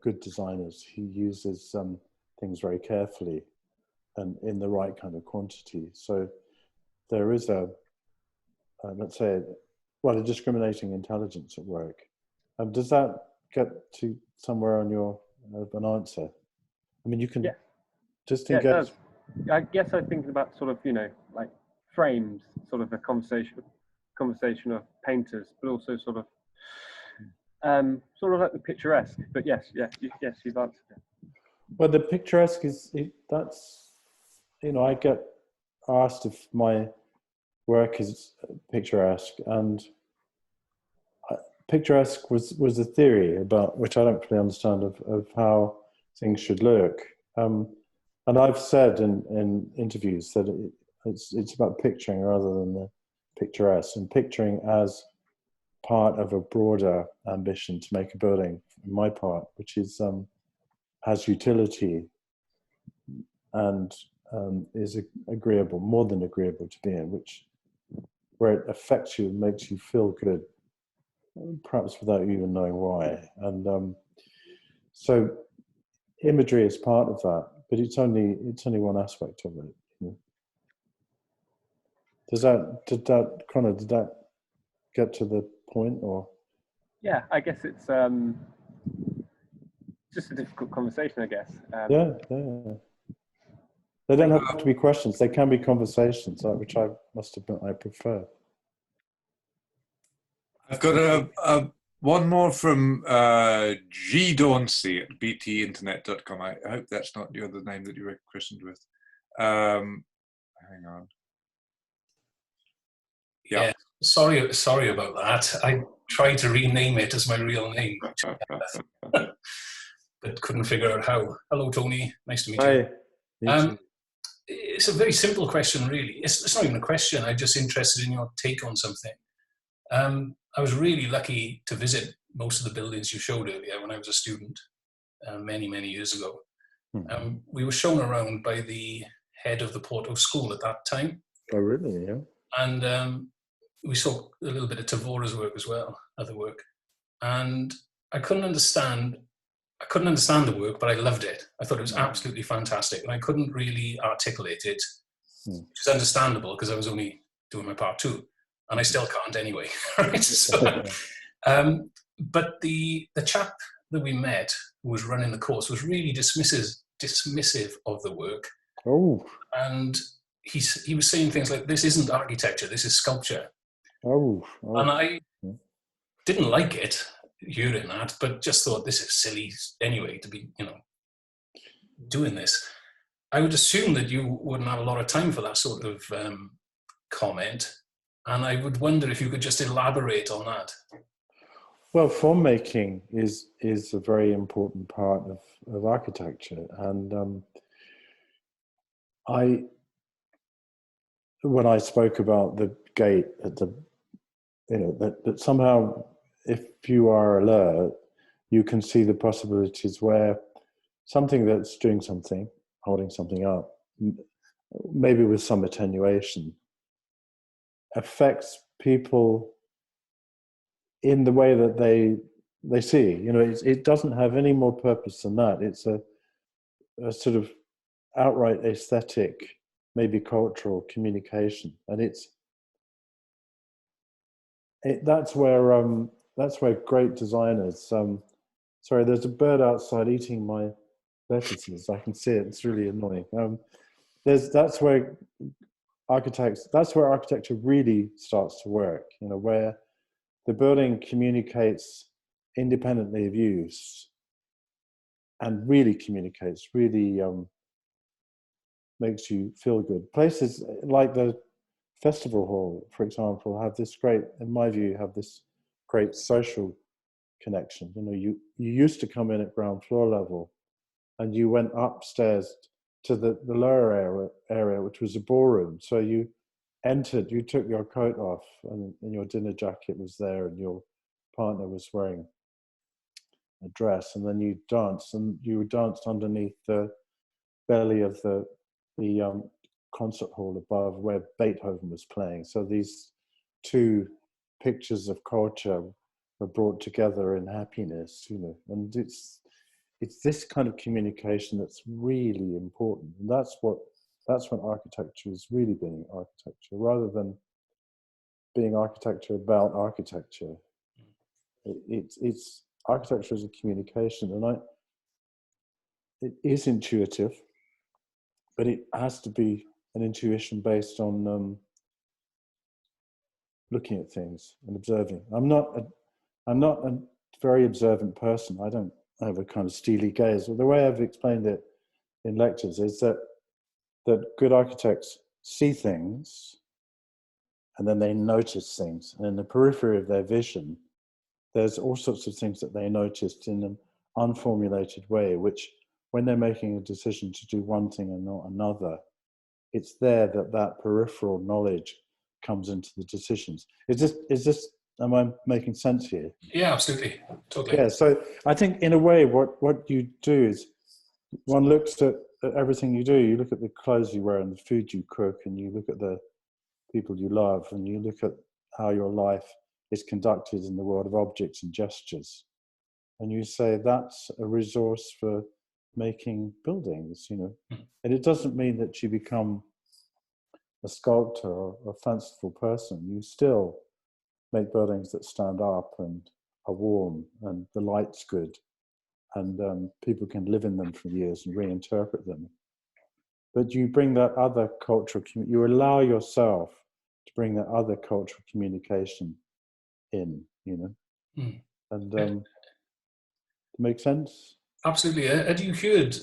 good designers, he uses things very carefully and in the right kind of quantity. So there is let's say, well, a discriminating intelligence at work. Does that get to somewhere on your an answer? I mean, you can just engage. Yeah, it does. I guess I'm thinking about sort of, you know, like frames, sort of a conversation of painters, but also sort of like the picturesque. But yes, you've answered it. Well, the picturesque that's, you know, I get asked if my work is picturesque, and picturesque was a theory about which I don't really understand of how things should look. And I've said in interviews that it's about picturing rather than the picturesque, and picturing as part of a broader ambition to make a building, in my part, which is has utility and is agreeable, more than agreeable to be in, where it affects you and makes you feel good, perhaps without you even knowing why. And so imagery is part of that, but it's only one aspect of it. You know? Did that get to the point, or? Yeah, I guess it's just a difficult conversation, I guess. Yeah. They don't have to be questions. They can be conversations, which I must admit I prefer. I've got one more from G. Dauncey at btinternet.com. I hope that's not the other name that you were christened with. Hang on. Yeah, sorry about that. I tried to rename it as my real name, but couldn't figure out how. Hello, Tony. Nice to meet you. Hi. It's a very simple question, really. It's not even a question. I'm just interested in your take on something. I was really lucky to visit most of the buildings you showed earlier when I was a student, many, many years ago. We were shown around by the head of the Porto School at that time. Oh, really? Yeah. And we saw a little bit of Tavora's work as well, other work. And I couldn't understand the work, but I loved it. I thought it was absolutely fantastic. And I couldn't really articulate it, which is understandable because I was only doing my part two. And I still can't anyway. Right? So, but the chap that we met who was running the course was really dismissive of the work. Oh. And he was saying things like, "This isn't architecture, this is sculpture." Oh. And I didn't like it, hearing that, but just thought this is silly anyway to be, doing this. I would assume that you wouldn't have a lot of time for that sort of comment. And I would wonder if you could just elaborate on that. Well, form making is a very important part of architecture, and when I spoke about the gate at the, that somehow, if you are alert, you can see the possibilities where something that's doing something, holding something up, maybe with some attenuation, affects people in the way that they see. It doesn't have any more purpose than that. It's a sort of outright aesthetic, maybe cultural communication, and that's where great designers. Sorry, there's a bird outside eating my lettuces. I can see it. It's really annoying. That's where architecture really starts to work. You know, where the building communicates independently of use, and really communicates, really makes you feel good. Places like the festival hall, for example, have this great, in my view, have this great social connection. You know, you used to come in at ground floor level, and you went upstairs to the lower area, which was a ballroom. So you entered, you took your coat off, and your dinner jacket was there, and your partner was wearing a dress, and then you danced, and you danced underneath the belly of the concert hall above where Beethoven was playing. So these two pictures of culture were brought together in happiness, you know, and it's this kind of communication that's really important, and that's when architecture is really being architecture, rather than being architecture about architecture. It's architecture as a communication, and it is intuitive, but it has to be an intuition based on looking at things and observing. I'm not a very observant person. I don't have a kind of steely gaze. The way I've explained it in lectures is that good architects see things, and then they notice things. And in the periphery of their vision, there's all sorts of things that they noticed in an unformulated way, which when they're making a decision to do one thing and not another, it's there that peripheral knowledge comes into the decisions. Am I making sense here? Yeah, absolutely. Totally. Yeah, so I think in a way what you do is one looks at everything you do. You look at the clothes you wear and the food you cook, and you look at the people you love, and you look at how your life is conducted in the world of objects and gestures. And you say that's a resource for making buildings, you know. And it doesn't mean that you become a sculptor or a fanciful person. You still make buildings that stand up and are warm, and the light's good, and people can live in them for years and reinterpret them. But you bring that other cultural, you allow yourself to bring that other cultural communication in, you know. And make sense? Absolutely. Had you heard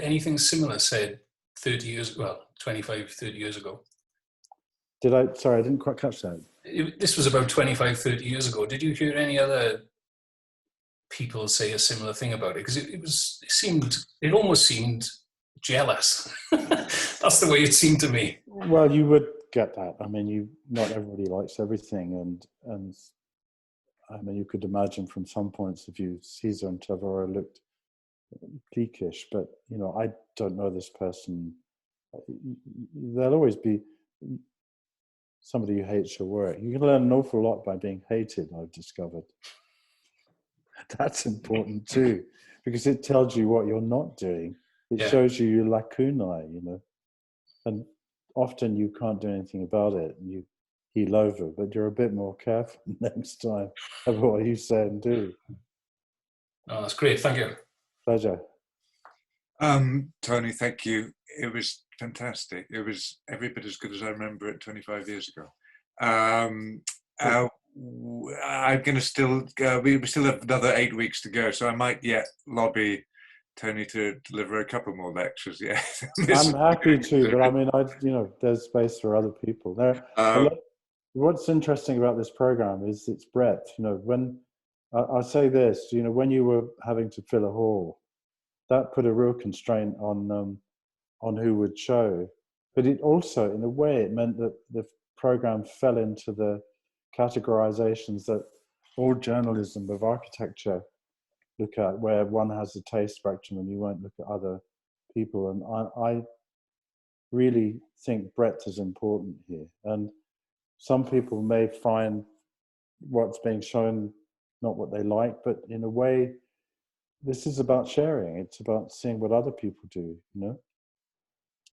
anything similar said 30 years, well, 25, 30 years ago? Sorry, I didn't quite catch that. This was about 25, 30 years ago. Did you hear any other people say a similar thing about it? Because it almost seemed jealous. That's the way it seemed to me. Well, you would get that. I mean, not everybody likes everything, and I mean, you could imagine from some points of view, Siza and Tavora looked cliquish, but you know, I don't know this person. There'll always be somebody who hates your work. You can learn an awful lot by being hated, I've discovered. That's important too, because it tells you what you're not doing. It shows you your lacunae, you know, and often you can't do anything about it, and you heel over, but you're a bit more careful next time of what you say and do. Oh, that's great. Thank you. Pleasure. Tony, thank you. It was fantastic. It was every bit as good as I remember it 25 years ago. I'm going to still go. We still have another 8 weeks to go, so I might yet lobby Tony to deliver a couple more lectures. Yeah, I'm happy to, but I mean, there's space for other people. What's interesting about this program is its breadth. You know, when I'll say this, you know, when you were having to fill a hall, that put a real constraint on who would show. But it also, in a way, it meant that the program fell into the categorizations that all journalism of architecture look at, where one has a taste spectrum and you won't look at other people. And I really think breadth is important here. And some people may find what's being shown not what they like, but in a way, this is about sharing. It's about seeing what other people do, you know?